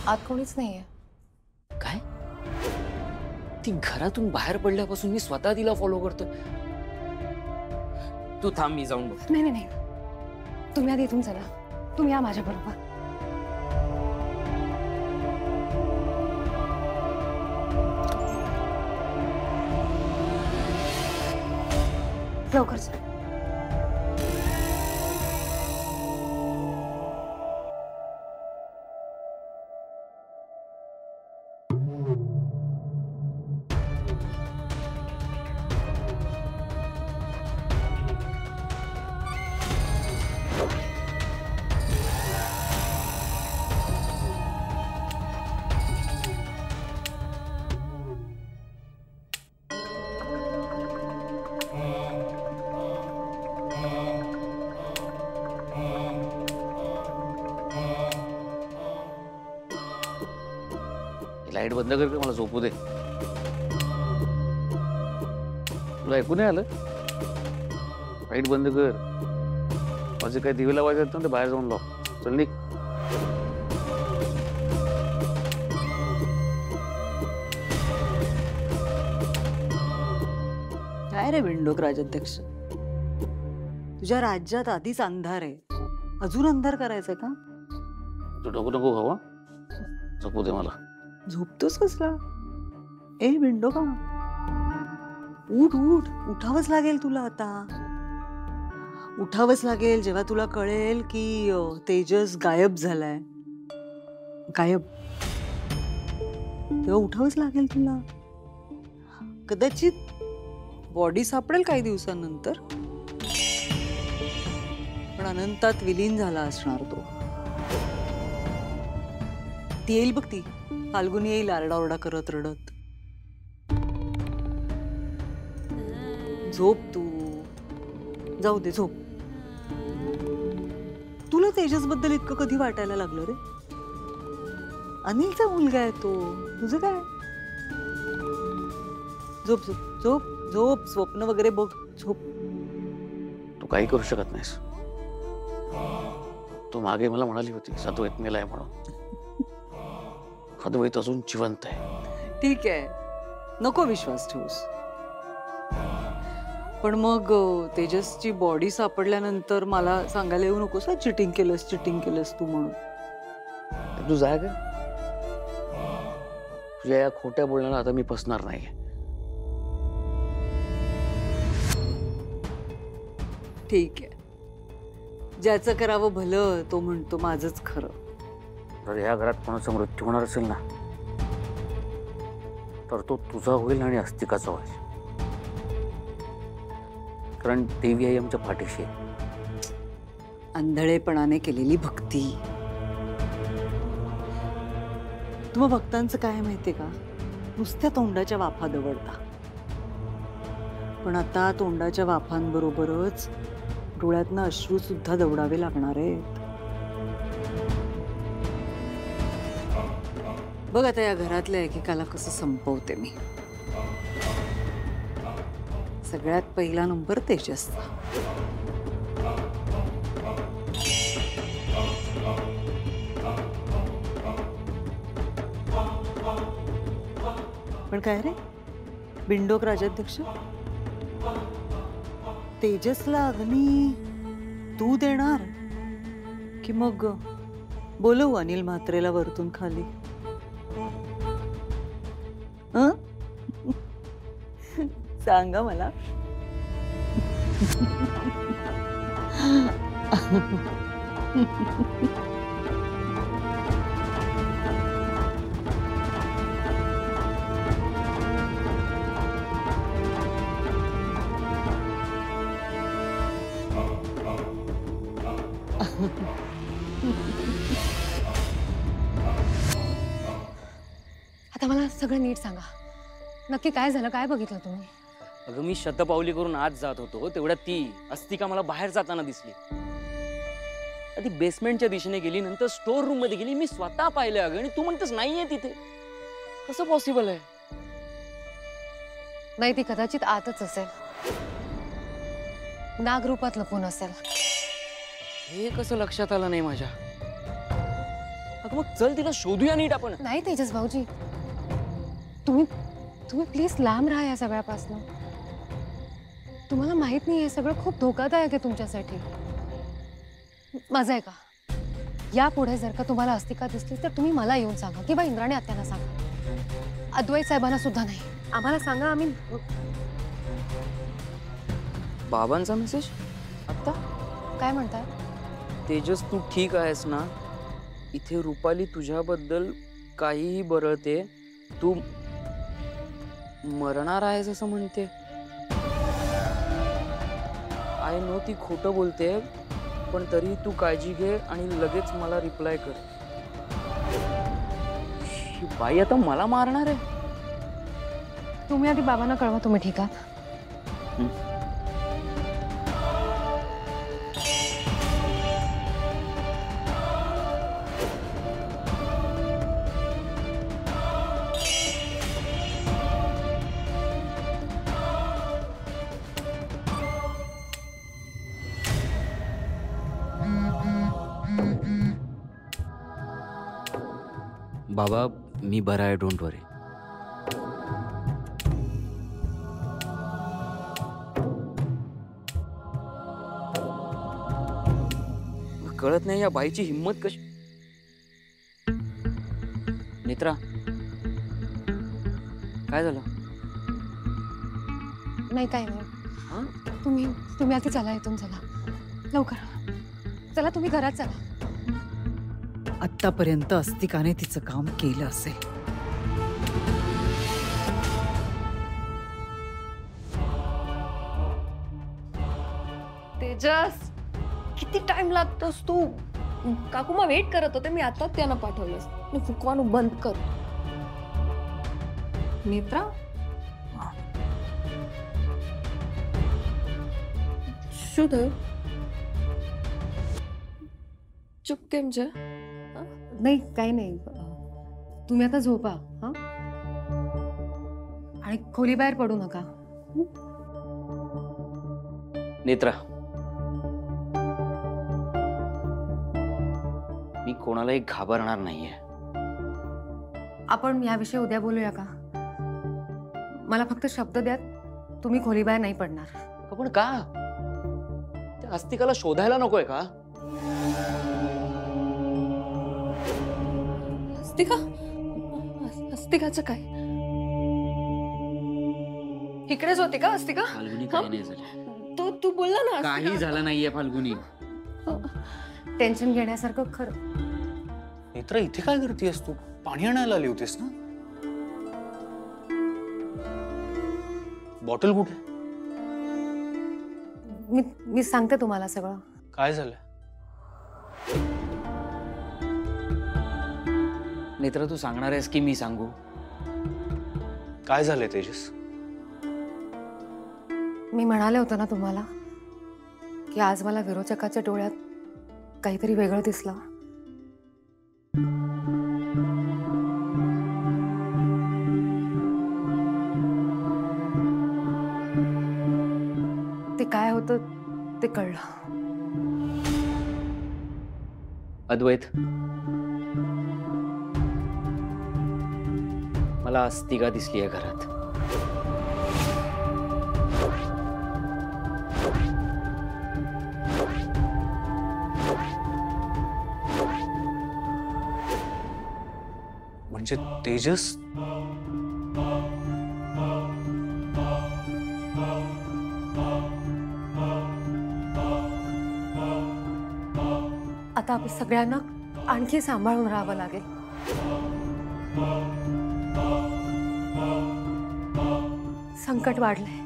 आत कोणीच नाहीये. काय? ती घरातून बाहेर पडल्यापासून मी स्वतः तिला फॉलो करतो. तू थांब, मी जाऊन बघ. नाही नाही, तुम्ही आधी इथून चला. तुम्ही या माझ्या बरोबर. लवकर चला. लाईट बंद कर, मला झोपू दे. तुला ऐकू नाही आलं? लाईट बंद कर. माझे काही दिवे लावायचे आहेत ना, ते बाहेर जाऊन लाव. चल निघ. काय रे विंडोक राजाध्यक्ष, तुझ्या राज्यात आधीच अंधार आहे, अजून अंधार करायचंय का? तू नको नको खावा, झोपू दे मला. झोपतोस कसला? ए विंडो का, उठ उठ, उठावंच लागेल तुला आता. उठावंच लागेल जेव्हा तुला कळेल की तेजस गायब झालाय. गायब तेव्हा उठावंच लागेल तुला. कदाचित बॉडी सापडेल काही दिवसांनंतर, पण अनंतात विलीन झाला असणार तो. ती येईल बघ, ती फाल्गुनी येईल आरडाओरडा करत रडत. झोप तू, जाऊ दे झोप. तुला तेजस बद्दल इतकं कधी वाटायला लागलं रे? अनिलचा मुलगा आहे तो, तुझं काय? झोप झोप झोप झोप, स्वप्न वगैरे बघ, झोप. तू काही करू शकत नाहीस. तू मागे मला म्हणाली होती सातवेत मेलाय म्हणून. सातवेत अजून जिवंत आहे. ठीक आहे, नको विश्वास ठेवूस. पण मग तेजसची बॉडी सापडल्यानंतर मला सांगायला येऊ नकोस, चिटिंग केलंस तू म्हणून. तू जाय का? तुझ्या या खोट्या बोलण्याला आता मी फसणार नाही. ठीक आहे, ज्याचं करावं भलं तो म्हणतो माझंच खरं. जर ह्या घरात कोणाचा मृत्यू होणार असेल ना, तर तो तुझा होईल आणि अस्तिकाचा होईल. कारण देवी आई आमच्या पाठीशी आहे. आंधळेपणाने केलेली भक्ती. तुम्हा भक्तांचं काय माहितीये का, नुसत्या तोंडाच्या वाफा दवडता, पण आता तोंडाच्या वाफांबरोबरच डोळ्यातनं अश्रू सुद्धा दवडावे लागणार आहेत. बघ आता या घरातल्या एकेकाला कसं संपवते मी. सगळ्यात पहिला नंबर तेजसचा. पण काय रे बिंडोक राजाध्यक्ष, तेजसला अग्नी तू देणार की मग बोलवू अनिल म्हात्रेला वरतून खाली? सांगा मला. आता मला सगळं नीट सांगा, नक्की काय झालं, काय बघितलं तुम्ही? अगं मी शतपावली करून आज जात होतो, तेवढ्यात ती अस्तिका मला बाहेर जाताना दिसली. ती बेसमेंटच्या दिशेने गेली, नंतर स्टोर रूम मध्ये गेली. मी स्वतः पाहिलं अगं, आणि तू म्हणतेस नाहीये तिथे. कसं पॉसिबल आहे? नाही, ती कदाचित आतच असेल, नागरूपात लपून असेल. हे कसं लक्षात आलं नाही माझ्या? अगं मग चल तिला शोधूया नीट आपण. नाही तेजस भाऊजी, तुम्ही तुम्ही प्लीज लांब राहा या सगळ्यापासून. तुम्हाला माहित नाही हे सगळं खूप धोकादायक आहे तुमच्यासाठी. माझं आहे का, यापुढे जर का तुम्हाला अस्तिका दिसली तर तुम्ही मला येऊन सांगा किंवा इंद्राणी आत्यांना सांगा. अद्वैत साहेबांना सुद्धा नाही, आम्हाला सांगा. आम्ही बाबांचा मेसेज आता. काय म्हणताय? तेजस तू ठीक आहेस ना? इथे रुपाली तुझ्याबद्दल काहीही बरळते. तू मरणार आहेस असं म्हणते. आय नो ती खोटं बोलते, पण तरी तू काळजी घे आणि लगेच मला रिप्लाय कर. ही बाई आता मला मारणार आहे. तुम्ही आधी बाबांना कळवा तुम्ही ठीक आहात. बाबा मी बरा आहे, डोंट वरी. कळत नाही या बाईची हिम्मत कशी. नेत्रा काय झालं? नाही काही नाही. हा? तुम्ही तुम्ही आधी चला, इथून चला लवकर. चला तुम्ही घरात चला. आत्तापर्यंत अस्तिकाने तिचं काम केलं असेल. तेजस, किती टाइम लागतोस तू? काकू मग वेट करत होते, मी आता त्यांना पाठवलंस. फुकवानं बंद कर. नेत्रा શું થયું? ચૂપ કેમ છે? नाही काही नाही. तुम्ही आता झोपा हा, आणि खोलीबाहेर पडू नका. नेत्रा मी कोणालाही घाबरणार नाहीये. आपण याविषयी उद्या बोलूया का? मला फक्त शब्द द्या, तुम्ही खोलीबाहेर नाही पडणार. पण का? त्या अस्तिकाला शोधायला नकोय का? अस्तिका? अस्तिकाचं काय? इकडेच होती का अस्तिका? फाल्गुनी काही नाही झालं. तू बोलला ना काही झालं नाहीये फाल्गुनी. टेन्शन घेण्यासारखं खरं. नेत्रा इथे काय करतेस तू? पाणी आणायला आली होतीस ना? बॉटल कुठे? मी सांगते तुम्हाला सगळं. काय झालं? नेत्रा तू सांगणार आहेस की मी सांगू? काय झालंय तेजस? मी म्हणाले होते ना तुम्हाला की आज मला विरोचकाच्या डोळ्यात काहीतरी वेगळं दिसलं. ते काय होतं ते कळलं. अद्वैत मला अस्तिका दिसली आहे घरात. म्हणजे तेजस आता आपल्या सगळ्यांना आणखी सांभाळून राहावं लागेल. संकट वाढलंय.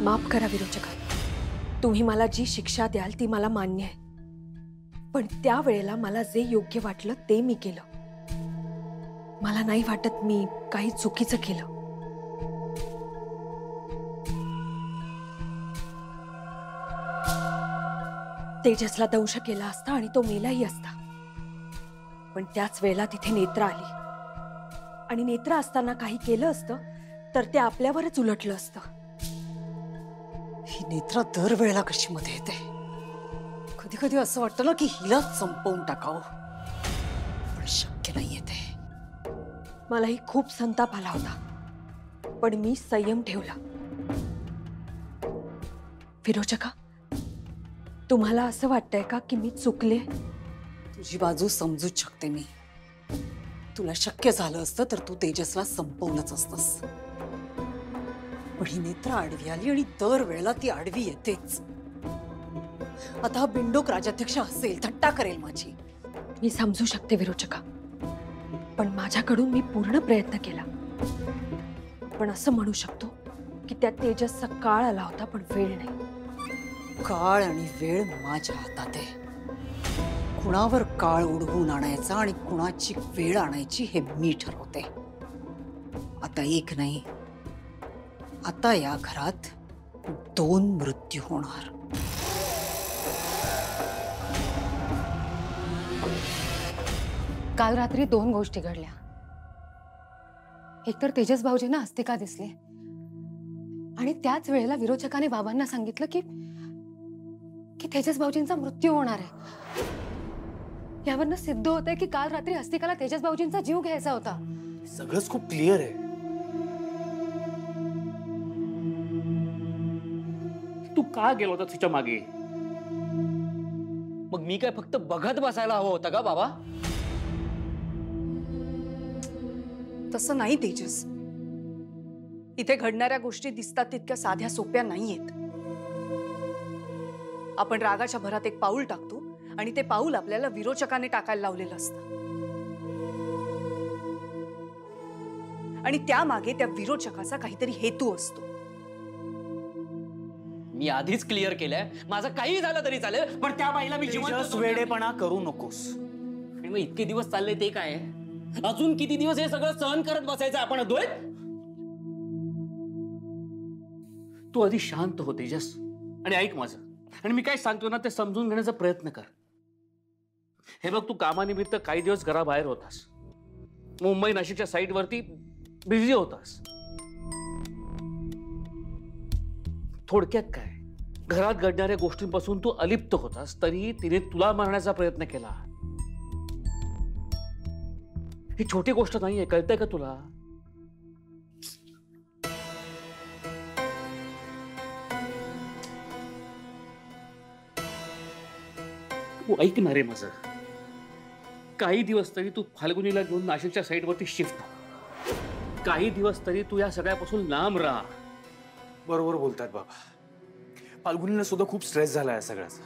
माफ करा विरोचका, तुम्ही मला जी शिक्षा द्याल ती मला मान्य आहे, पण त्या वेळेला मला जे योग्य वाटलं ते मी केलं. मला नाही वाटत मी काही चुकीचं केलं. तेजसला दंश केला असता आणि तो मेलाही असता. पण त्याच वेळेला तिथे नेत्रा आली आणि नेत्रा असताना काही केलं असतं तर ते आपल्यावरच उलटलं असतं. ही नेत्रा दरवेळेला कशी मध्ये येते. कधी कधी असं वाटतं ना की हिलाच संपवून टाकावं, पण शक्य नाहीये ते. मलाही खूप संताप आला होता, पण मी संयम ठेवला. विरोचका, तुम्हाला असं वाटतंय का की मी चुकले? तुझी बाजू समजूच शकते मी. तुला शक्य झालं असतं तर तू तेजसला संपवलंच असतंस. पण ही नेत्रा आडवी आली आणि दरवेळेला ती आडवी येतेच. आता हा बिंडोक राजाध्यक्ष असेल, थट्टा करेल माझी. मी समजू शकते विरोचका, पण माझ्याकडून मी पूर्ण प्रयत्न केला. पण असं म्हणू शकतो की त्या तेजसचा काळ आला होता, पण वेळ नाही. काळ आणि वेळ माझ्या हातात आहे. कुणावर काळ उडवून आणायचा आणि कुणाची वेळ आणायची हे मी ठरवते. आता एक नाही, आता या घरात 2 मृत्यू होणार. काल रात्री 2 गोष्टी घडल्या. एकतर तेजस भाऊजींना अस्तिका दिसली आणि त्याच वेळेला विरोचकाने बाबांना सांगितलं की तेजस भाऊजींचा मृत्यू होणार आहे. यावरनं सिद्ध होतंय की काल रात्री अस्तिकाला तेजस भाऊजींचा जीव घ्यायचा होता. सगळंच खूप क्लिअर आहे. तू का गेला होता तिच्या मागे? मग मी काय फक्त बघत बसायला हवं होतं का बाबा? तसं नाही तेजस. इथे घडणाऱ्या गोष्टी दिसतात तितक्या साध्या सोप्या नाहीयेत. आपण रागाच्या भरात एक पाऊल टाकतो आणि ते पाऊल आपल्याला विरोचकाने टाकायला लावलेलं असतं. आणि त्यामागे त्या विरोचकाचा काहीतरी हेतू असतो. मी आधीच क्लिअर केलंय, माझं काही झालं तरी चालेल, पण त्या बाईला मी जिवंत तेजस, सोडणार नाही. वेडेपणा करू नकोस. आणि मग इतके दिवस चालले ते काय? अजून किती दिवस हे सगळं सहन करत बसायचं आपण अद्वैत? तू आधी शांत हो तेजस आणि ऐक माझं. आणि मी काय सांगतो ना ते समजून घेण्याचा प्रयत्न कर. हे बघ, तू कामानिमित्त काही दिवस घराबाहेर होतास. मुंबई नाशिकच्या साईट वरती बिझी होतास. थोडक्यात काय, घरात घडणाऱ्या गोष्टींपासून तू अलिप्त होतास, तरी तिने तुला मारण्याचा प्रयत्न केला. ही छोटी गोष्ट नाहीये, कळतंय का तुला? तू ऐक ना रे माझं. काही दिवस तरी तू फाल्गुनीला घेऊन नाशिकच्या साईडवरती शिफ्ट हो. काही दिवस तरी तू या सगळ्यापासून लांब राहा. बरोबर बोलतात बाबा. फाल्गुनीला सुद्धा खूप स्ट्रेस झाला या सगळ्याचा.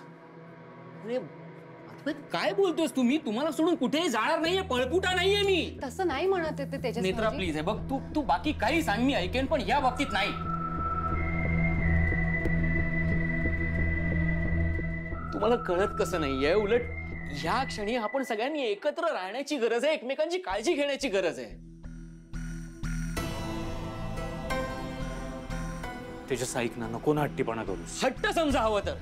अरे अद्वैत, काय बोलतोस तुम्ही? तुम्हाला सोडून कुठेही जाणार नाहीये, पळपुटा नाहीये मी. तसं नाही म्हणत आहे ते तेजस नेत्रा भाऊजी. प्लीज, आहे बघ, तू तू बाकी काही सांग, मी ऐकेन, पण या बाबतीत नाही. तुम्हाला कळत कसं नाहीये? उलट या क्षणी आपण सगळ्यांनी एकत्र राहण्याची गरज आहे, एकमेकांची काळजी घेण्याची गरज आहे. तेजस ऐक ना, नको ना हट्टीपणा करूस. हट्ट समजा हवं तर,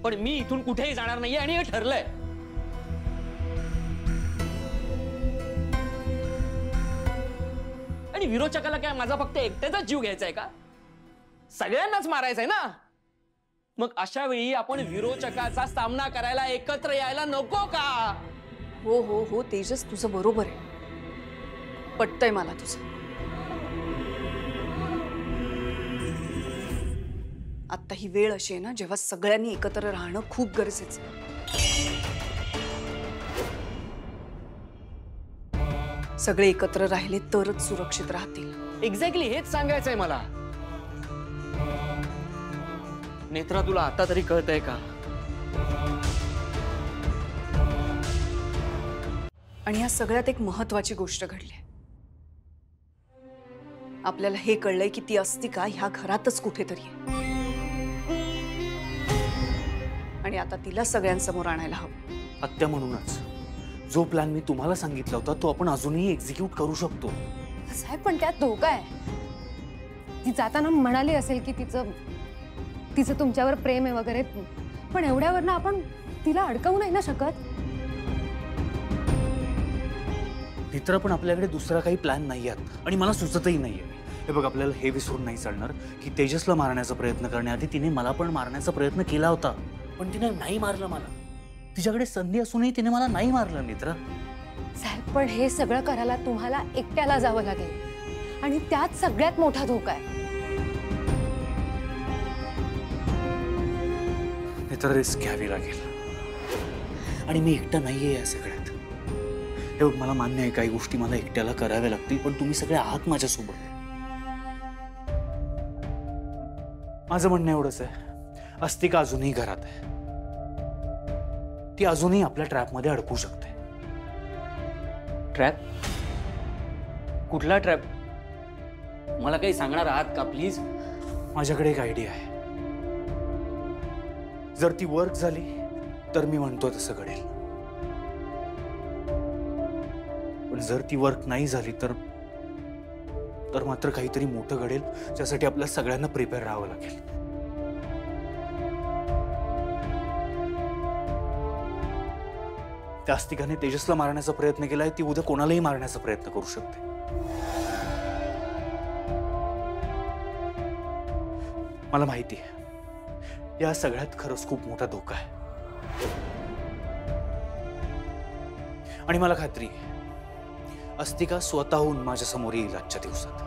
पण मी इथून कुठेही जाणार नाहीये आणि हे ठरलंय. आणि विरोचकाला काय माझा फक्त एकट्याचाच जीव घ्यायचा आहे का? सगळ्यांनाच मारायचंय ना? मग अशा वेळी आपण विरोचकाचा सामना करायला एकत्र यायला नको का? हो हो हो तेजस, तुझं बरोबर आहे. पटतंय मला तुझं. आता ही वेळ अशी आहे ना जेव्हा सगळ्यांनी एकत्र राहणं खूप गरजेचं आहे. सगळे एकत्र राहिले तरच सुरक्षित राहतील. एक्झॅक्टली हेच सांगायचंय मला. नेत्रा, तुला आता तरी कळतंय का? आणि ह्या सगळ्यात एक महत्वाची गोष्ट घडली. आपल्याला हे कळलंय की ती अस्तिका ह्या घरातच कुठेतरी आहे आणि आता तिला सगळ्यांसमोर आणायला हवं. आत्या, म्हणूनच जो प्लॅन मी तुम्हाला सांगितला होता तो आपण अजूनही एक्झिक्यूट करू शकतो. साहेब, पण त्यात धोका आहे. ती जाताना म्हणाली असेल की तिचं तुमच्यावर प्रेम आहे वगैरे, पण एवढ्यावरनं आपण तिला अडकवू नाही ना शकत. मित्र, पण आपल्याकडे दुसरा काही प्लॅन नाही आहेत आणि मला सुचतही नाहीये. हे बघ, आपल्याला हे विसरून नाही चालणार की तेजसला मारण्याचा प्रयत्न करण्याआधी तिने मला पण मारण्याचा प्रयत्न केला होता, पण तिने नाही मारलं मला. तिच्याकडे संधी असूनही तिने मला नाही मारलं मित्र. साहेब, पण हे सगळं करायला तुम्हाला एकट्याला जावं लागेल आणि त्यात सगळ्यात मोठा धोका आहे. मित्र, रिस्क घ्यावी लागेल आणि मी एकटा नाहीये या सगळ्यात. हे बघ, मला मान्य आहे काही गोष्टी मला एकट्याला कराव्या लागतील, पण तुम्ही सगळे आहात माझ्यासोबत. माझं म्हणणं एवढंच आहे, अस्तिका अजूनही घरात आहे. ती अजूनही आपल्या ट्रॅपमध्ये अडकू शकते. ट्रॅप? कुठला ट्रॅप? मला काही सांगणार आहात का प्लीज? माझ्याकडे एक आयडिया आहे. जर ती वर्क झाली तर मी म्हणतो तसं घडेल, पण जर ती वर्क नाही झाली तर मात्र काहीतरी मोठं घडेल, ज्यासाठी आपल्या सगळ्यांना प्रिपेअर राहावं लागेल. त्या अस्तिकाने तेजसला मारण्याचा प्रयत्न केलाय, ती उद्या कोणालाही मारण्याचा प्रयत्न करू शकते. मला माहिती आहे या सगळ्यात खरंच खूप मोठा धोका आहे आणि मला खात्री आहे अस्तिका स्वतःहून माझ्या समोर येईल आजच्या दिवसात.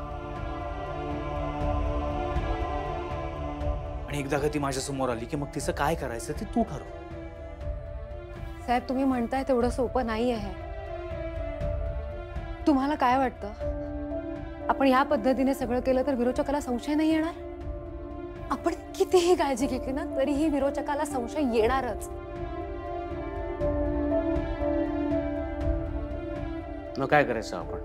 आणि एकदा का ती माझ्या समोर आली की मग तिचं काय करायचं ते तू ठरव. साहेब, तुम्ही म्हणताय तेवढं सोपं नाही आहे. तुम्हाला काय वाटतं, आपण या पद्धतीने सगळं केलं तर विरोचकाला संशय नाही येणार? आपण कितीही काळजी घेतली ना तरीही विरोचकाला संशय येणारच. मग काय करायचं आपण?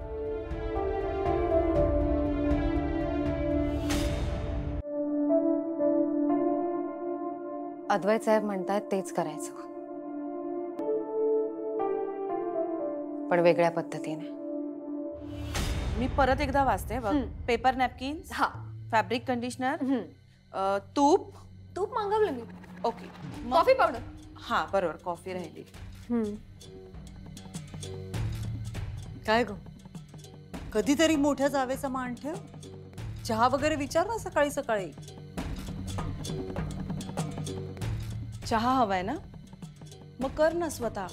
अद्वैत साहेब म्हणतायत तेच करायचं, पण वेगळ्या पद्धतीने. मी परत एकदा वाचते बघ. पेपर नॅपकिन्स, हा, फॅब्रिक कंडिशनर, तूप. तूप मागवलं मी. ओके. Coffee powder. हा बरोबर, कॉफी राहिली. काय ग, कधीतरी मोठ्या जावेचा मान ठेव. चहा वगैरे विचार ना सकाळी सकाळी. चहा हवाय ना, मग कर ना स्वतः.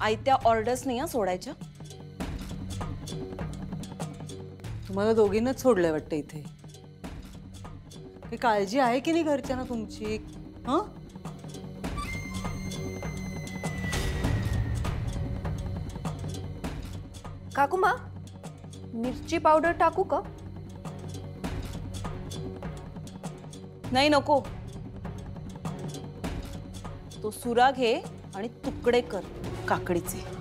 आयत्या ऑर्डर्स नाही सोडायच्या. तुम्हाला दोघींनाच सोडलंय वाटतं इथे. काही काळजी आहे की नाही घरच्यांना तुमची? हं? काकुमा, मिरची पावडर टाकू का? नाही, नको. तो सुरा घे आणि तुकडे कर काकडीचे.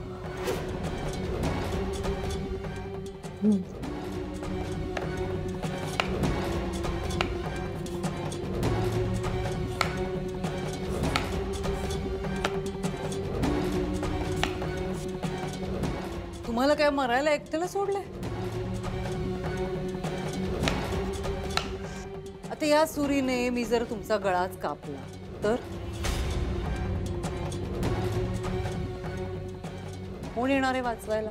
तुम्हाला काय मरायला एकट्याला सोडलंय? आता या सुरीने मी जर तुमचा गळाच कापला तर कोण येणार आहे वाचवायला?